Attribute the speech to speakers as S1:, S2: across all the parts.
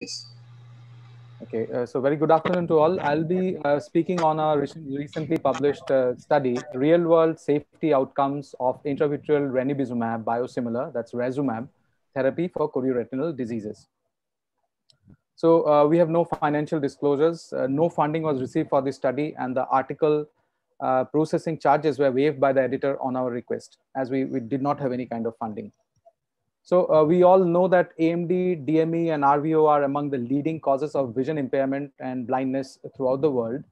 S1: Okay, so very good afternoon to all. I'll be speaking on a recently published study, real-world safety outcomes of intravitreal ranibizumab biosimilar, that's Razumab, therapy for chorioretinal diseases. So we have no financial disclosures, no funding was received for this study, and the article processing charges were waived by the editor on our request, as we did not have any kind of funding. So we all know that AMD, DME, and RVO are among the leading causes of vision impairment and blindness throughout the world.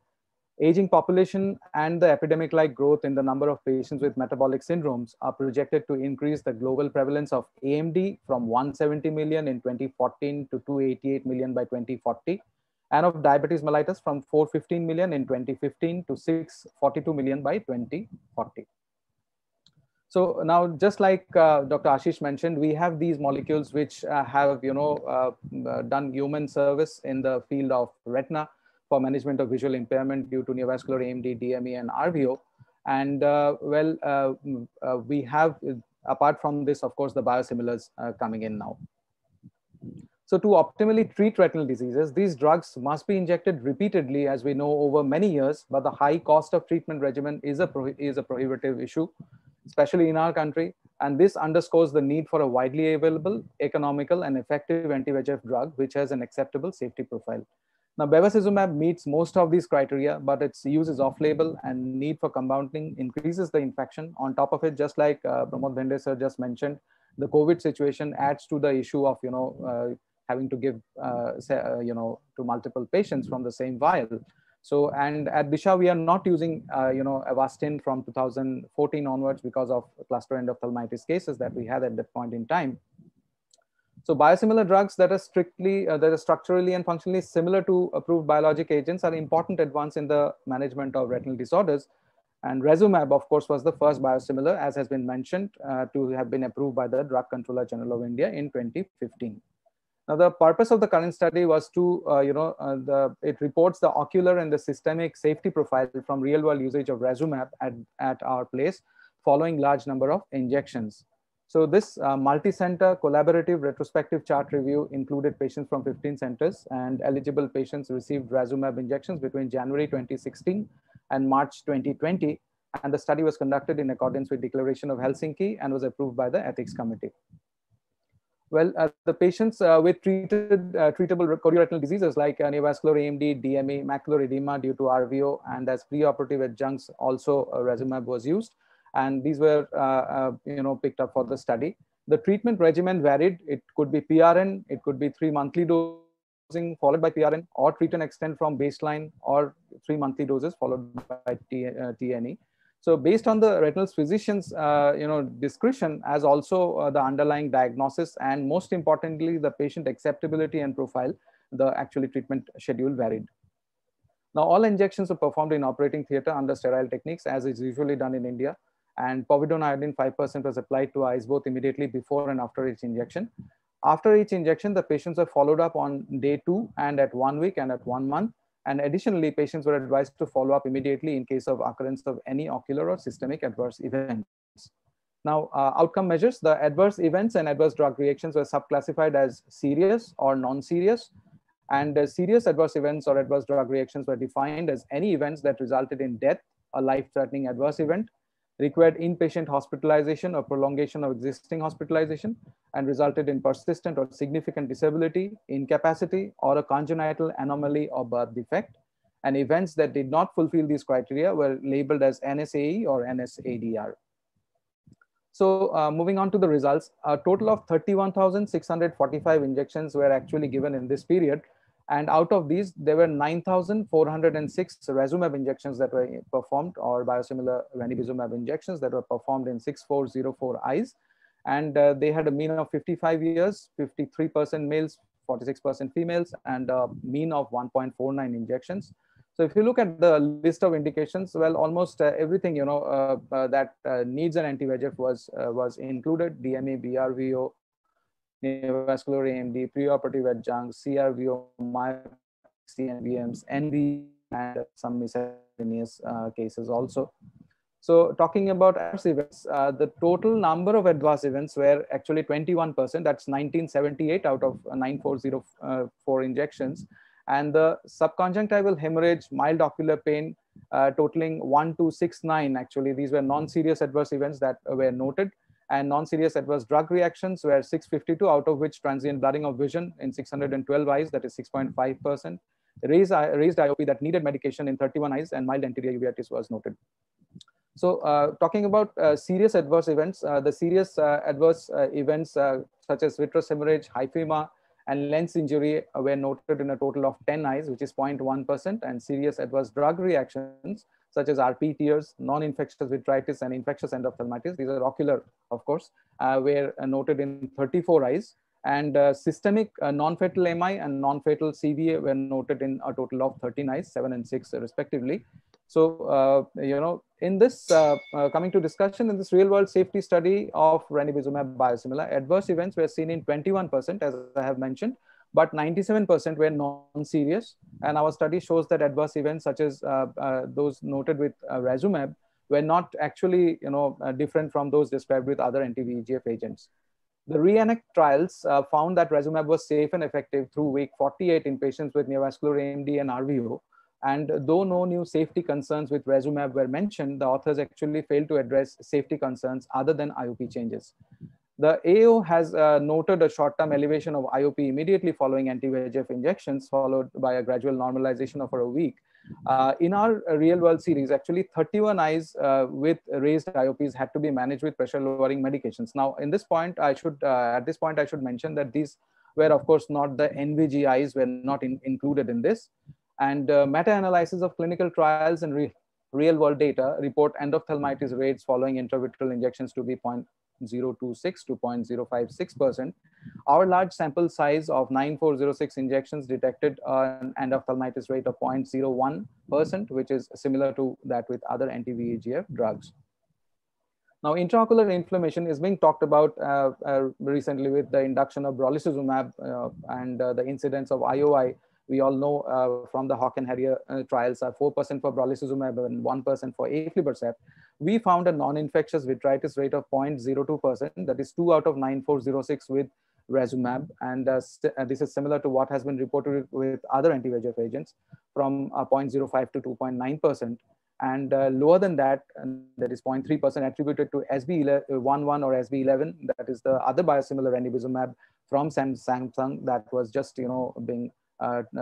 S1: Aging population and the epidemic-like growth in the number of patients with metabolic syndromes are projected to increase the global prevalence of AMD from 170 million in 2014 to 288 million by 2040, and of diabetes mellitus from 415 million in 2015 to 642 million by 2040. So now, just like Dr. Ashish mentioned, we have these molecules which have, done human service in the field of retina for management of visual impairment due to neovascular AMD, DME, and RVO. And we have, apart from this, of course, the biosimilars coming in now. So to optimally treat retinal diseases, these drugs must be injected repeatedly, as we know, over many years, but the high cost of treatment regimen is a prohibitive issue, especially in our country. And this underscores the need for a widely available, economical, and effective anti-VEGF drug, which has an acceptable safety profile. Now, bevacizumab meets most of these criteria, but its use is off-label, and need for compounding increases the infection. On top of it, just like Pramod Bhende sir just mentioned, the COVID situation adds to the issue of, having to give, to multiple patients from the same vial. So, and at Disha, we are not using, Avastin from 2014 onwards because of cluster endophthalmitis cases that we had at that point in time. So biosimilar drugs that are structurally and functionally similar to approved biologic agents are important advance in the management of retinal disorders. And Razumab, of course, was the first biosimilar, as has been mentioned, to have been approved by the Drug Controller General of India in 2015. Now, the purpose of the current study was to, it reports the ocular and the systemic safety profile from real-world usage of Razumab at our place, following large number of injections. So this multi-center collaborative retrospective chart review included patients from 15 centers, and eligible patients received Razumab injections between January 2016 and March 2020. And the study was conducted in accordance with Declaration of Helsinki and was approved by the Ethics Committee. Well, the patients with treatable chorioretinal diseases like neovascular AMD, DME, macular edema due to RVO, and as preoperative adjuncts, also Razumab was used. And these were, picked up for the study. The treatment regimen varied. It could be PRN, it could be 3 monthly dosing followed by PRN, or treat and extend from baseline, or 3 monthly doses followed by TNE. So based on the retinal physician's, discretion, as also the underlying diagnosis, and most importantly, the patient acceptability and profile, the actually treatment schedule varied. Now, all injections are performed in operating theater under sterile techniques, as is usually done in India. And povidone iodine 5% was applied to eyes both immediately before and after each injection. After each injection, the patients are followed up on day 2 and at 1 week and at 1 month. And additionally, patients were advised to follow up immediately in case of occurrence of any ocular or systemic adverse events. Now, outcome measures, the adverse events and adverse drug reactions were subclassified as serious or non-serious. And serious adverse events or adverse drug reactions were defined as any events that resulted in death, a life-threatening adverse event, required inpatient hospitalization or prolongation of existing hospitalization, and resulted in persistent or significant disability, incapacity, or a congenital anomaly or birth defect. And events that did not fulfill these criteria were labeled as NSAE or NSADR. So moving on to the results, a total of 31,645 injections were actually given in this period. And out of these, there were 9,406 Razumab injections that were performed, or biosimilar ranibizumab injections that were performed in 6404 eyes. And they had a mean of 55 years, 53% males, 46% females, and a mean of 1.49 injections. So if you look at the list of indications, well, almost everything that needs an anti-VEGF was included: DME, BRVO, neovascular AMD, preoperative adjuncts, CRVO, myopathy, CNVMs, NV, and some miscellaneous cases also. So talking about adverse events, the total number of adverse events were actually 21%. That's 1978 out of 9404 injections. And the subconjunctival hemorrhage, mild ocular pain, totaling 1269. Actually, these were non-serious adverse events that were noted. And non-serious adverse drug reactions were 652, out of which transient blurring of vision in 612 eyes, that is 6.5%. Raised IOP that needed medication in 31 eyes, and mild anterior uveitis was noted. So talking about serious adverse events, the serious adverse events such as vitreous hemorrhage, hyphema, and lens injury were noted in a total of 10 eyes, which is 0.1%, and serious adverse drug reactions such as RP tears, non-infectious vitritis, and infectious endophthalmitis, these are ocular, of course, were noted in 34 eyes. And systemic non-fatal MI and non-fatal CVA were noted in a total of 13 eyes, 7 and 6 respectively. So, in this, coming to discussion, in this real-world safety study of ranibizumab biosimilar, adverse events were seen in 21%, as I have mentioned, but 97% were non-serious. And our study shows that adverse events such as those noted with razumab were not actually, different from those described with other anti-VEGF agents. The REANACT trials found that razumab was safe and effective through week 48 in patients with neovascular AMD and RVO. And though no new safety concerns with razumab were mentioned, the authors actually failed to address safety concerns other than IOP changes. The AO has noted a short-term elevation of IOP immediately following anti-VEGF injections, followed by a gradual normalization over a week. In our real-world series, actually 31 eyes with raised IOPs had to be managed with pressure-lowering medications. Now, in this point, at this point, I should mention that these were, of course, not the NVG eyes, were not included in this. And meta-analysis of clinical trials and real-world data report endophthalmitis rates following intravitreal injections to be 0.026 to 0.056%. Our large sample size of 9406 injections detected an endophthalmitis rate of 0.01%, which is similar to that with other anti-VEGF drugs. Now, intraocular inflammation is being talked about recently with the induction of brolucizumab and the incidence of IOI. We all know from the Hawk and Harrier trials are 4% for brolucizumab and 1% for aflibercept. We found a non-infectious vitritis rate of 0.02%, that is 2 out of 9406 with razumab. And this is similar to what has been reported with other anti-VEGF agents from 0.05 to 2.9%. And lower than that, that is 0.3% attributed to SB11 or SB11, that is the other biosimilar ranibizumab from Samsung that was just being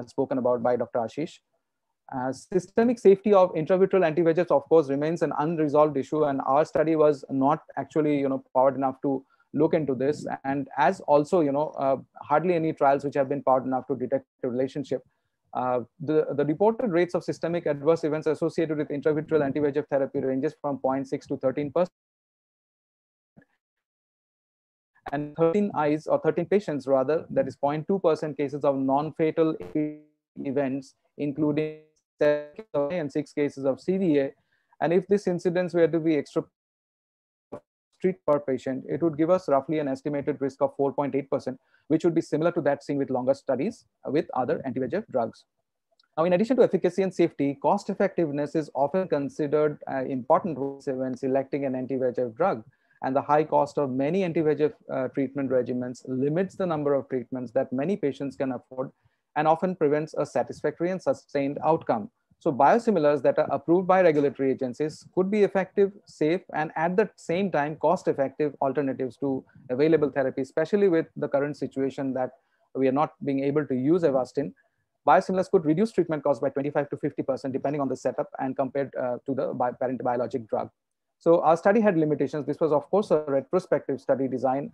S1: spoken about by Dr. Ashish. Systemic safety of intravitreal anti-VEGFs, of course, remains an unresolved issue, and our study was not actually powered enough to look into this. And as also hardly any trials which have been powered enough to detect a relationship. The reported rates of systemic adverse events associated with intravitreal anti-VEGF therapy ranges from 0.6 to 13%. And 13 eyes, or 13 patients rather, that is 0.2% cases of non-fatal events, including 7 and 6 cases of CVA. And if this incidence were to be extra treat per patient, it would give us roughly an estimated risk of 4.8%, which would be similar to that seen with longer studies with other anti-VEGF drugs. Now, in addition to efficacy and safety, cost effectiveness is often considered important when selecting an anti-VEGF drug. And the high cost of many anti-VEGF treatment regimens limits the number of treatments that many patients can afford and often prevents a satisfactory and sustained outcome. So biosimilars that are approved by regulatory agencies could be effective, safe, and at the same time, cost-effective alternatives to available therapy, especially with the current situation that we are not being able to use Avastin. Biosimilars could reduce treatment costs by 25 to 50%, depending on the setup and compared to the parent biologic drug. So our study had limitations. This was, of course, a retrospective study design,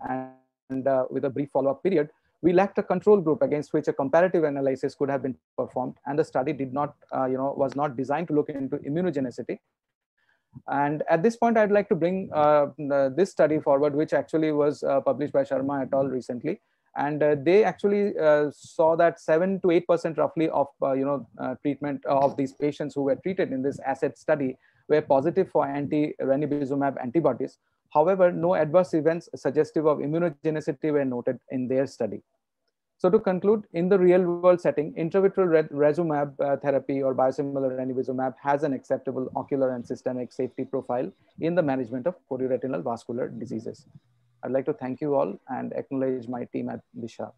S1: and with a brief follow-up period. We lacked a control group against which a comparative analysis could have been performed, and the study did not, was not designed to look into immunogenicity. And at this point, I'd like to bring this study forward, which actually was published by Sharma et al. Recently. And they actually saw that 7 to 8% roughly of treatment of these patients who were treated in this ASSET study were positive for anti-ranibizumab antibodies. However, no adverse events suggestive of immunogenicity were noted in their study. So to conclude, in the real world setting, intravitreal Resumab therapy or biosimilar ranibizumab has an acceptable ocular and systemic safety profile in the management of chorioretinal vascular diseases. I'd like to thank you all and acknowledge my team at Disha.